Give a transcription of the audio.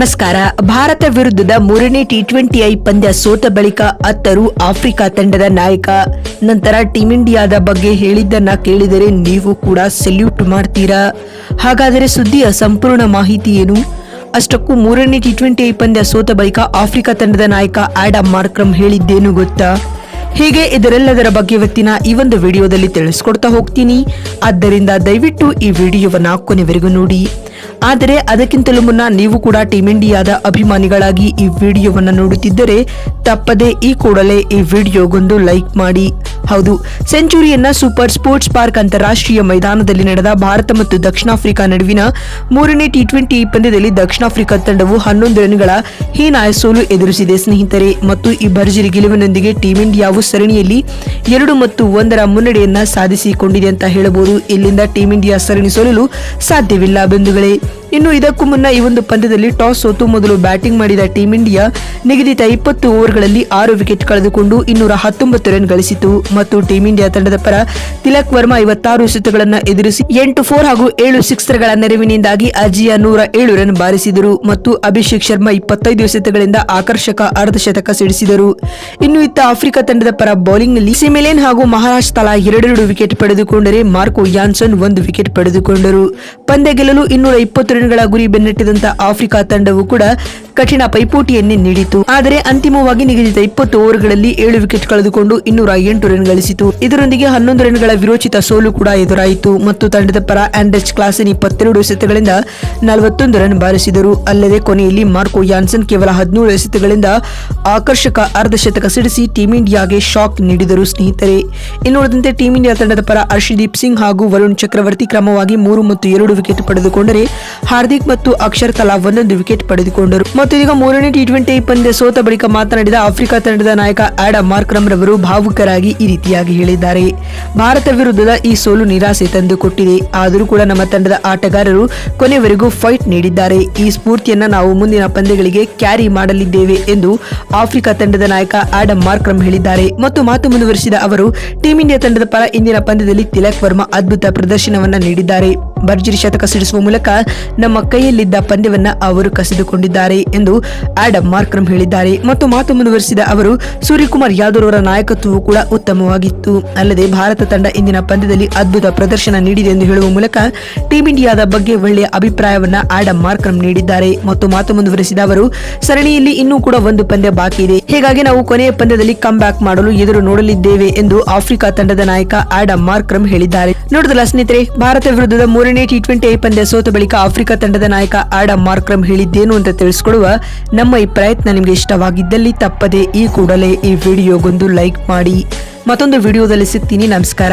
ನಮಸ್ಕಾರ. ಭಾರತ ವಿರುದ್ಧದ ಮೂರನೇ ಟಿ20ಐ ಪಂದ್ಯ ಸೋತ ಬಳಿಕ ಅತ್ತರು ಆಫ್ರಿಕಾ ತಂಡದ ನಾಯಕ. ನಂತರ ಟೀಂ ಇಂಡಿಯಾದ ಬಗ್ಗೆ ಹೇಳಿದ್ದನ್ನ ಕೇಳಿದರೆ ನೀವು ಕೂಡ ಸೆಲ್ಯೂಟ್ ಮಾಡ್ತೀರಾ. ಹಾಗಾದರೆ ಸುದ್ದಿಯ ಸಂಪೂರ್ಣ ಮಾಹಿತಿ ಏನು? ಅಷ್ಟಕ್ಕೂ ಮೂರನೇ ಟಿ20ಐ ಪಂದ್ಯ ಸೋತ ಬಳಿಕ ಆಫ್ರಿಕಾ ತಂಡದ ನಾಯಕ ಆಡಮ್ ಮಾರ್ಕ್ರಮ್ ಹೇಳಿದ್ದೇನು ಗೊತ್ತಾ? ಹೀಗೆ ಇದರೆಲ್ಲದರ ಬಗ್ಗೆ ಇವತ್ತಿನ ಈ ಒಂದು ವಿಡಿಯೋದಲ್ಲಿ ತಿಳಿಸ್ಕೊಡ್ತಾ ಹೋಗ್ತೀನಿ. ಆದ್ದರಿಂದ ದಯವಿಟ್ಟು ಈ ವಿಡಿಯೋವನ್ನ ಕೊನೆವರೆಗೂ ನೋಡಿ. ಆದರೆ ಅದಕ್ಕಿಂತಲೂ ಮುನ್ನ ನೀವು ಕೂಡ ಟೀಂ ಇಂಡಿಯಾದ ಅಭಿಮಾನಿಗಳಾಗಿ ಈ ವಿಡಿಯೋವನ್ನ ನೋಡುತ್ತಿದ್ದರೆ ತಪ್ಪದೆ ಈ ಕೂಡಲೇ ಈ ವಿಡಿಯೋಗೊಂದು ಲೈಕ್ ಮಾಡಿ. ಹೌದು, ಸೆಂಚುರಿಯನ್ನ ಸೂಪರ್ ಸ್ಪೋರ್ಟ್ಸ್ ಪಾರ್ಕ್ ಅಂತಾರಾಷ್ಟ್ರೀಯ ಮೈದಾನದಲ್ಲಿ ನಡೆದ ಭಾರತ ಮತ್ತು ದಕ್ಷಿಣ ಆಫ್ರಿಕಾ ನಡುವಿನ ಮೂರನೇ ಟಿ20ಐ ಪಂದ್ಯದಲ್ಲಿ ದಕ್ಷಿಣ ಆಫ್ರಿಕಾ ತಂಡವು 11 ರನ್ಗಳ ಹೀನಾಯ ಸೋಲು ಎದುರಿಸಿದೆ ಸ್ನೇಹಿತರೆ. ಮತ್ತು ಈ ಭರ್ಜರಿ ಗೆಲುವಿನೊಂದಿಗೆ ಟೀಂ ಇಂಡಿಯಾವು ಸರಣಿಯಲ್ಲಿ 2-1 ಮುನ್ನಡೆಯನ್ನ ಸಾಧಿಸಿಕೊಂಡಿದೆ ಅಂತ ಹೇಳಬಹುದು. ಇಲ್ಲಿಂದ ಟೀಂ ಇಂಡಿಯಾ ಸರಣಿ ಸೋಲಲು ಸಾಧ್ಯವಿಲ್ಲ ಬಂಧುಗಳೇ. ಇನ್ನು ಇದಕ್ಕೂ ಮುನ್ನ ಈ ಒಂದು ಪಂದ್ಯದಲ್ಲಿ ಟಾಸ್ ಸೋತು ಮೊದಲು ಬ್ಯಾಟಿಂಗ್ ಮಾಡಿದ ಟೀಂ ಇಂಡಿಯಾ ನಿಗದಿತ 20 ಓವರ್ಗಳಲ್ಲಿ 6 ವಿಕೆಟ್ ಕಳೆದುಕೊಂಡು 219 ರನ್ ಗಳಿಸಿತು. ಮತ್ತು ಟೀಂ ಇಂಡಿಯಾ ತಂಡದ ಪರ ತಿಲಕ್ ವರ್ಮಾ 56 ಎಸೆತಗಳನ್ನು ಎದುರಿಸಿ 8 4 ಹಾಗೂ 7 ಸಿಕ್ಸರ್ಗಳ ನೆರವಿನಿಂದಾಗಿ ಅಜಿಯಾ 107 ರನ್ ಬಾರಿಸಿದರು. ಮತ್ತು ಅಭಿಷೇಕ್ ಶರ್ಮಾ 25 ಎಸೆತಗಳಿಂದ ಆಕರ್ಷಕ ಅರ್ಧಶತಕ ಸಿಡಿಸಿದರು. ಇನ್ನು ಇತ್ತ ಆಫ್ರಿಕಾ ತಂಡದ ಪರ ಬೌಲಿಂಗ್ ನಲ್ಲಿ ಸಿಮಿಲೇನ್ ಹಾಗೂ ಮಹಾರಾಜ್ ತಲಾ 2 ವಿಕೆಟ್ ಪಡೆದುಕೊಂಡರೆ ಮಾರ್ಕೋ ಯಾನ್ಸನ್ 1 ವಿಕೆಟ್ ಪಡೆದುಕೊಂಡರು. ಪಂದ್ಯ ಗೆಲ್ಲಲು 220 ರನ್ಗಳ ಗುರಿ ಬೆನ್ನಟ್ಟಿದಂತ ಆಫ್ರಿಕಾ ತಂಡವು ಕೂಡ ಕಠಿಣ ಪೈಪೋಟಿಯನ್ನೇ ನೀಡಿತು. ಆದರೆ ಅಂತಿಮವಾಗಿ ನಿಗದಿತ 20 ಓವರ್ಗಳಲ್ಲಿ 7 ವಿಕೆಟ್ ಕಳೆದುಕೊಂಡು 208 ರನ್ ಗಳಿಸಿತು. ಇದರೊಂದಿಗೆ 11 ರನ್ಗಳ ವಿರೋಚಿತ ಸೋಲು ಕೂಡ ಎದುರಾಯಿತು. ಮತ್ತು ತಂಡದ ಪರ ಆಂಡ್ರೆಚ್ ಕ್ಲಾಸೆನ್ 22 ಎಸೆತಗಳಿಂದ 41 ರನ್ ಬಾರಿಸಿದರು. ಅಲ್ಲದೆ ಕೊನೆಯಲ್ಲಿ ಮಾರ್ಕೋ ಯಾನ್ಸನ್ ಕೇವಲ 17 ಎಸೆತಗಳಿಂದ ಆಕರ್ಷಕ ಅರ್ಧಶತಕ ಸಿಡಿಸಿ ಟೀಂ ಇಂಡಿಯಾಗೆ ಶಾಕ್ ನೀಡಿದರು ಸ್ನೇಹಿತರೆ. ಇನ್ನುಳಿದಂತೆ ಟೀಂ ಇಂಡಿಯಾ ತಂಡದ ಪರ ಹರ್ಷದೀಪ್ ಸಿಂಗ್ ಹಾಗೂ ವರುಣ್ ಚಕ್ರವರ್ತಿ ಕ್ರಮವಾಗಿ 3 ಮತ್ತು 2 ವಿಕೆಟ್ ಪಡೆದುಕೊಂಡರೆ ಹಾರ್ದಿಕ್ ಮತ್ತು ಅಕ್ಷರ್ ತಲಾ 1 ವಿಕೆಟ್ ಪಡೆದುಕೊಂಡರು. ಮತ್ತು ಈಗ ಮೂರನೇ ಟಿ20ಐ ಪಂದ್ಯ ಸೋತ ಬಳಿಕ ಮಾತನಾಡಿದ ಆಫ್ರಿಕಾ ತಂಡದ ನಾಯಕ ಆಡಮ್ ಮಾರ್ಕ್ರಮ್ ರವರು ಭಾವುಕರಾಗಿ ಈ ರೀತಿಯಾಗಿ ಹೇಳಿದ್ದಾರೆ. ಭಾರತ ವಿರುದ್ಧದ ಈ ಸೋಲು ನಿರಾಸೆ ತಂದುಕೊಟ್ಟಿದೆ. ಆದರೂ ಕೂಡ ನಮ್ಮ ತಂಡದ ಆಟಗಾರರು ಕೊನೆವರೆಗೂ ಫೈಟ್ ನೀಡಿದ್ದಾರೆ. ಈ ಸ್ಫೂರ್ತಿಯನ್ನ ನಾವು ಮುಂದಿನ ಪಂದ್ಯಗಳಿಗೆ ಕ್ಯಾರಿ ಮಾಡಲಿದ್ದೇವೆ ಎಂದು ಆಫ್ರಿಕಾ ತಂಡದ ನಾಯಕ ಆಡಮ್ ಮಾರ್ಕ್ರಮ್ ಹೇಳಿದ್ದಾರೆ. ಮತ್ತು ಮಾತು ಮುಂದುವರಿಸಿದ ಅವರು ಟೀಂ ಇಂಡಿಯಾ ತಂಡದ ಪರ ಇಂದಿನ ಪಂದ್ಯದಲ್ಲಿ ತಿಲಕ್ ವರ್ಮಾ ಅದ್ಭುತ ಪ್ರದರ್ಶನವನ್ನ ನೀಡಿದ್ದಾರೆ. ಭರ್ಜರಿ ಶತಕ ಸಿಡಿಸುವ ಮೂಲಕ ನಮ್ಮ ಕೈಯಲ್ಲಿದ್ದ ಪಂದ್ಯವನ್ನ ಅವರು ಕಸಿದುಕೊಂಡಿದ್ದಾರೆ ಎಂದು ಆಡಮ್ ಮಾರ್ಕ್ರಮ್ ಹೇಳಿದ್ದಾರೆ. ಮತ್ತು ಮಾತು ಮುಂದುವರಿಸಿದ ಅವರು ಸೂರ್ಯಕುಮಾರ್ ಯಾದವ್ ಅವರ ನಾಯಕತ್ವವು ಕೂಡ ಉತ್ತಮವಾಗಿತ್ತು. ಅಲ್ಲದೆ ಭಾರತ ತಂಡ ಇಂದಿನ ಪಂದ್ಯದಲ್ಲಿ ಅದ್ಭುತ ಪ್ರದರ್ಶನ ನೀಡಿದೆ ಎಂದು ಹೇಳುವ ಮೂಲಕ ಟೀಂ ಇಂಡಿಯಾದ ಬಗ್ಗೆ ಒಳ್ಳೆಯ ಅಭಿಪ್ರಾಯವನ್ನ ಆಡಮ್ ಮಾರ್ಕ್ರಮ್ ನೀಡಿದ್ದಾರೆ. ಮತ್ತು ಮಾತು ಮುಂದುವರಿಸಿದ ಅವರು ಸರಣಿಯಲ್ಲಿ ಇನ್ನೂ ಕೂಡ ಒಂದು ಪಂದ್ಯ ಬಾಕಿ ಇದೆ, ಹೀಗಾಗಿ ನಾವು ಕೊನೆಯ ಪಂದ್ಯದಲ್ಲಿ ಕಮ್ ಬ್ಯಾಕ್ ಮಾಡಲು ಎದುರು ನೋಡಲಿದ್ದೇವೆ ಎಂದು ಆಫ್ರಿಕಾ ತಂಡದ ನಾಯಕ ಆಡಮ್ ಮಾರ್ಕ್ರಮ್ ಹೇಳಿದ್ದಾರೆ. ನೋಡಿದಲ್ಲ ಸ್ನೇಹಿತರೆ, ಭಾರತ ವಿರುದ್ಧದ ಮೂರನೇ ಟಿ20ಐ ಪಂದ್ಯ ಸೋತ ಬಳಿಕ ಆಫ್ರಿಕಾ ತಂಡದ ನಾಯಕ ಆಡಮ್ ಮಾರ್ಕ್ರಮ್ ಹೇಳಿದ್ದೇನು ಅಂತ ತಿಳಿಸಿಕೊಡುವ ನಮ್ಮ ಈ ಪ್ರಯತ್ನ ನಿಮಗೆ ಇಷ್ಟವಾಗಿದ್ದಲ್ಲಿ ತಪ್ಪದೆ ಈ ಕೂಡಲೇ ಈ ವಿಡಿಯೋಗೊಂದು ಲೈಕ್ ಮಾಡಿ. ಮತ್ತೊಂದು ವಿಡಿಯೋದಲ್ಲಿ ಸಿಗ್ತೀನಿ. ನಮಸ್ಕಾರ.